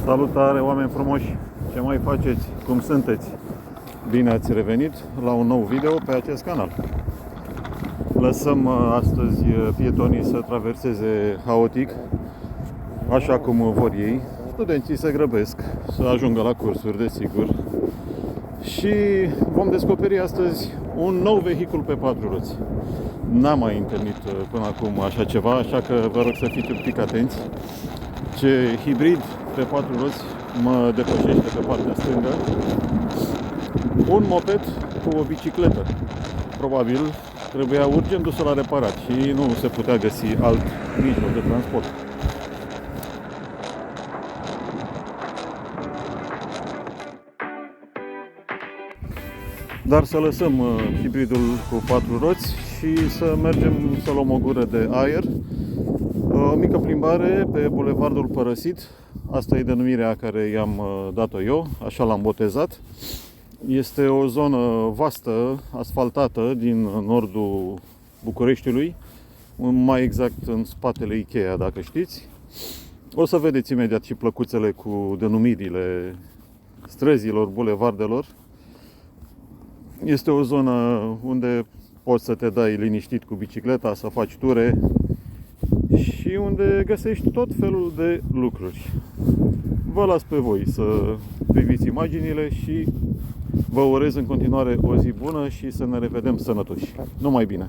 Salutare, oameni frumoși! Ce mai faceți? Cum sunteți? Bine ați revenit la un nou video pe acest canal. Lăsăm astăzi pietonii să traverseze haotic, așa cum vor ei. Studenții se grăbesc să ajungă la cursuri, desigur. Și vom descoperi astăzi un nou vehicul pe 4 roți. N-am mai întâlnit până acum așa ceva, așa că vă rog să fiți un pic atenți. Ce hibrid pe 4 roți mă depășește pe partea stângă. Un moped cu o bicicletă. Probabil trebuia urgent dusă la reparat și nu se putea găsi alt mijloc de transport. Dar să lăsăm hibridul cu 4 roți și să mergem să luăm o gură de aer. O mică plimbare pe Bulevardul Părăsit. Asta e denumirea care i-am dat-o eu, așa l-am botezat. Este o zonă vastă, asfaltată, din nordul Bucureștiului, mai exact în spatele Ikea, dacă știți. O să vedeți imediat și plăcuțele cu denumirile străzilor, bulevardelor. Este o zonă unde poți să te dai liniștit cu bicicleta, să faci ture și unde găsești tot felul de lucruri. Vă las pe voi să priviți imaginile și vă urez în continuare o zi bună și să ne revedem sănătoși. Numai bine!